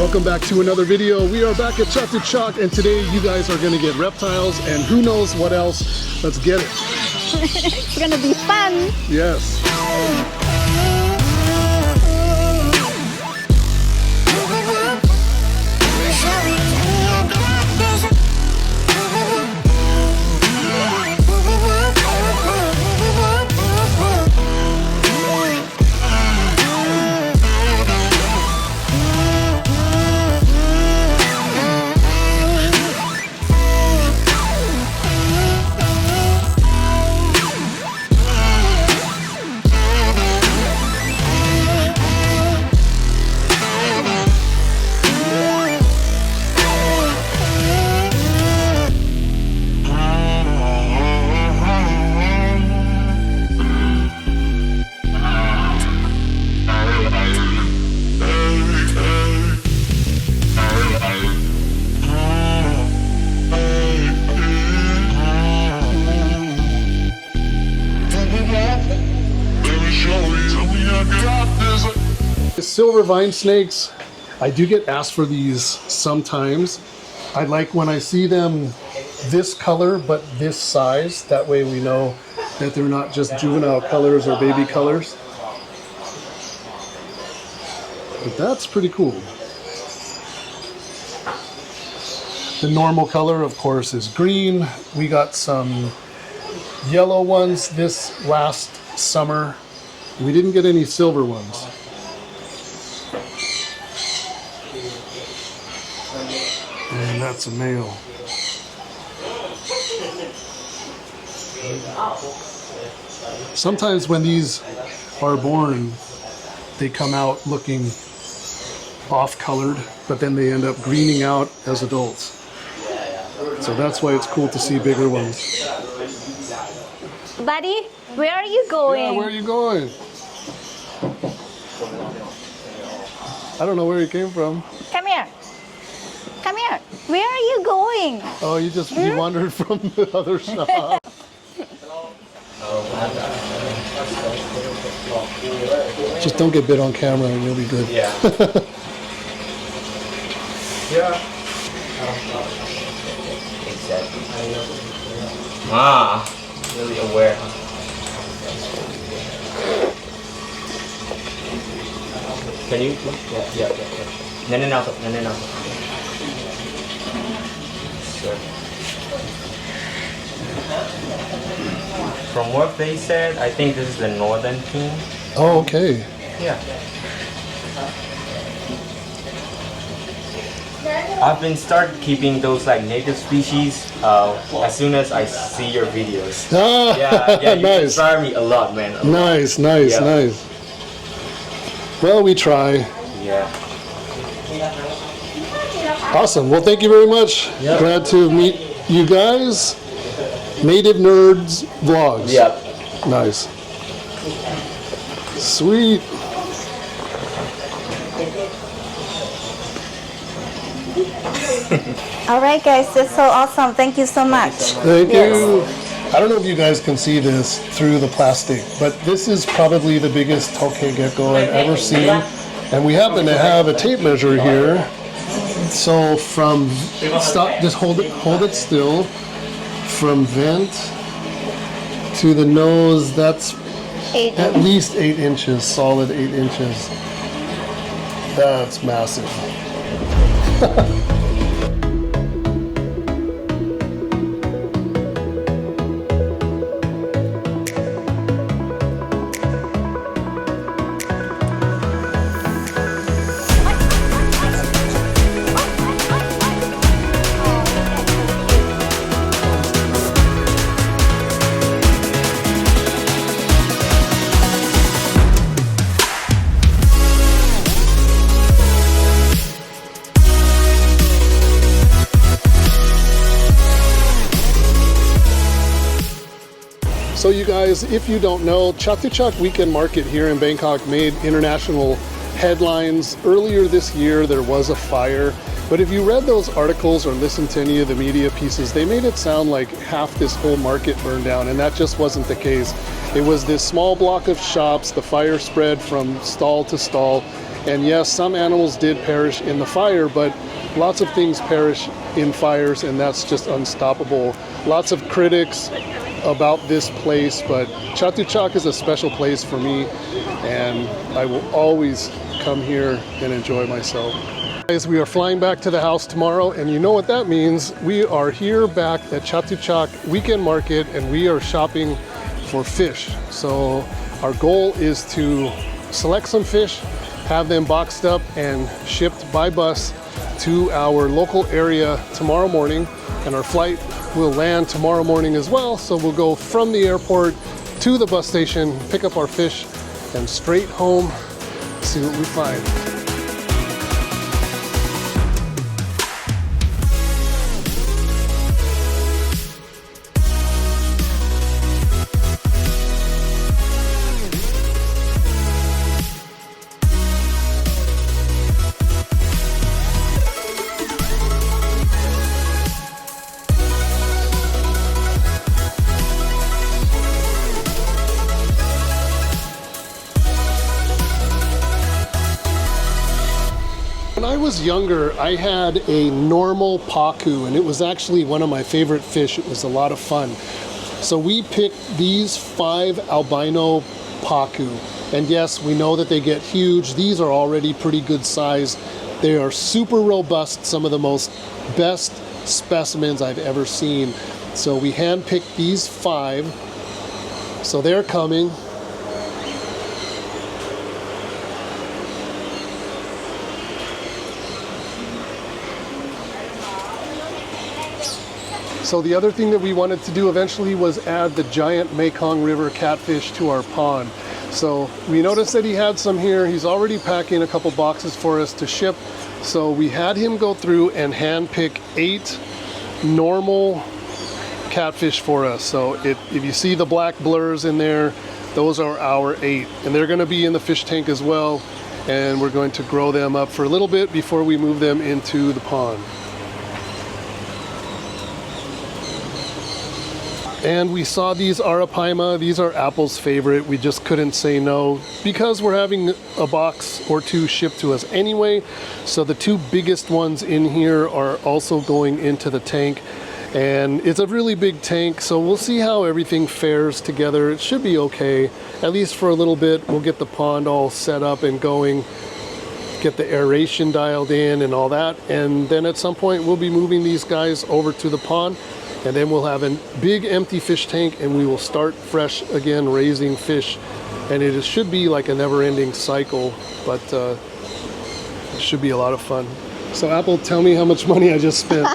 Welcome back to another video. We are back at Chat to Chalk, and today you guys are going to get reptiles and who knows what else. Let's get it. It's gonna be fun. Yes. Silver vine snakes, I do get asked for these sometimes. I like when I see them this color but this size, that way we know that they're not just juvenile colors or baby colors. But that's pretty cool. The normal color, of course, is green. We got some yellow ones this last summer. We didn't get any silver ones. And that's a male. Sometimes when these are born, they come out looking off-colored, but then they end up greening out as adults. So that's why it's cool to see bigger ones. Buddy, where are you going? Yeah, where are you going? I don't know where you came from. Come here. Come here. Where are you going? Oh, you wandered from the other shop. Just don't get bit on camera and you'll be good. Yeah. Yeah. Exactly. Really aware. Can you? Yeah. No. Sure. From what they said, I think this is the northern king. Oh, okay. Yeah. I've been start keeping those like native species as soon as I see your videos. Ah, Yeah, you nice. inspire me a lot, man. A lot. Nice. Yeah. Well, we try. Yeah. Awesome. Well, thank you very much. Yep. Glad to meet you guys. Native Nerds Vlogs. Yep. Nice. Sweet. All right, guys, that's so awesome. Thank you so much. Thank you. I don't know if you guys can see this through the plastic, but this is probably the biggest tokay gecko I've ever seen. And we happen to have a tape measure here. So from stop, just hold it still. From vent to the nose, that's at least 8 inches, solid 8 inches. That's massive. So you guys, if you don't know, Chat to Chalk Weekend Market here in Bangkok made international headlines. Earlier this year, there was a fire, but if you read those articles or listened to any of the media pieces, they made it sound like half this whole market burned down, and that just wasn't the case. It was this small block of shops, the fire spread from stall to stall, And yes, some animals did perish in the fire, but lots of things perish in fires, and that's just unstoppable. Lots of critics about this place, but Chatuchak is a special place for me, and I will always come here and enjoy myself. Guys, we are flying back to the house tomorrow, and you know what that means. We are here back at Chatuchak Weekend Market, and we are shopping for fish. So our goal is to select some fish, have them boxed up and shipped by bus to our local area tomorrow morning, and our flight will land tomorrow morning as well. So we'll go from the airport to the bus station, pick up our fish, and straight home, see what we find. When I was younger, I had a normal pacu, and it was actually one of my favorite fish. It was a lot of fun. So we picked these 5 albino pacu. And yes, we know that they get huge. These are already pretty good size. They are super robust, some of the best specimens I've ever seen. So we handpicked these 5. So they're coming. So the other thing that we wanted to do eventually was add the giant Mekong River catfish to our pond. So we noticed that he had some here. He's already packing a couple boxes for us to ship. So we had him go through and hand pick 8 normal catfish for us. So if you see the black blurs in there, those are our 8. And they're gonna be in the fish tank as well. And we're going to grow them up for a little bit before we move them into the pond. And we saw these arapaima. These are Apple's favorite. We just couldn't say no because we're having a box or 2 shipped to us anyway. So the 2 biggest ones in here are also going into the tank. And it's a really big tank, so we'll see how everything fares together. It should be okay, at least for a little bit. We'll get the pond all set up and going, get the aeration dialed in and all that. And then at some point we'll be moving these guys over to the pond. And then we'll have a big empty fish tank, and we will start fresh again raising fish. And it should be like a never-ending cycle, but it should be a lot of fun. So Apple, tell me how much money I just spent.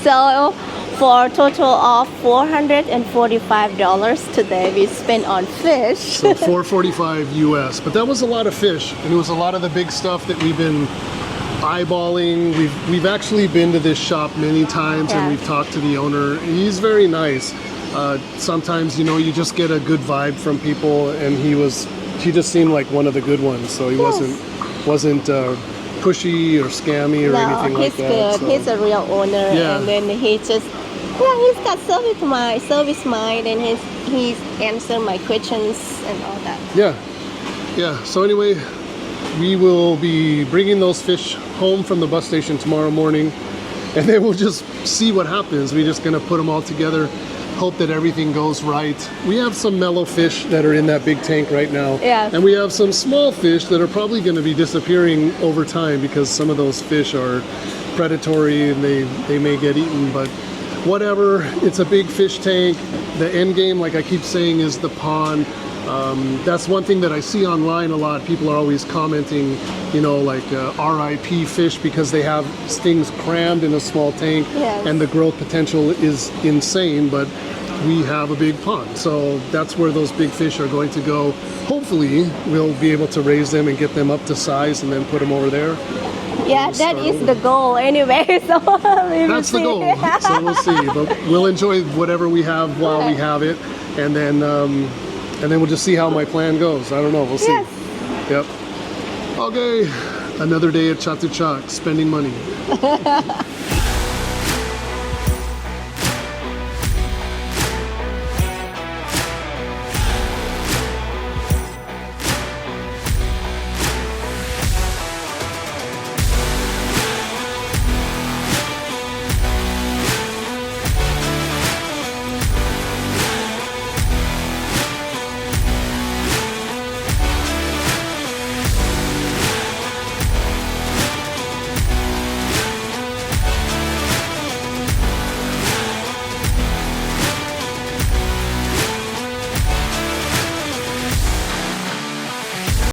So for a total of $445 today we spent on fish. So $445 US, but that was a lot of fish, and it was a lot of the big stuff that we've been eyeballing. We've actually been to this shop many times, and we've talked to the owner. He's very nice. Sometimes, you know, you just get a good vibe from people, and he just seemed like one of the good ones. So he wasn't pushy or scammy or anything like that. No, he's good. So. He's a real owner, and then he just he's got service mind, and he's answered my questions and all that. Yeah. So anyway, we will be bringing those fish home from the bus station tomorrow morning, and then we'll just see what happens. We're just gonna put them all together, hope that everything goes right. We have some mellow fish that are in that big tank right now, and we have some small fish that are probably gonna be disappearing over time because some of those fish are predatory and they may get eaten, but whatever. It's a big fish tank. The end game, like I keep saying, is the pond. That's one thing that I see online a lot. People are always commenting, you know, like RIP fish because they have things crammed in a small tank, and the growth potential is insane, but we have a big pond. So that's where those big fish are going to go. Hopefully we'll be able to raise them and get them up to size and then put them over there. Yeah, that is the goal anyway. So that's the goal. So we'll see, but we'll enjoy whatever we have while we have it, and then we'll just see how my plan goes. I don't know. We'll see. Yep. Okay. Another day at Chatuchak, spending money.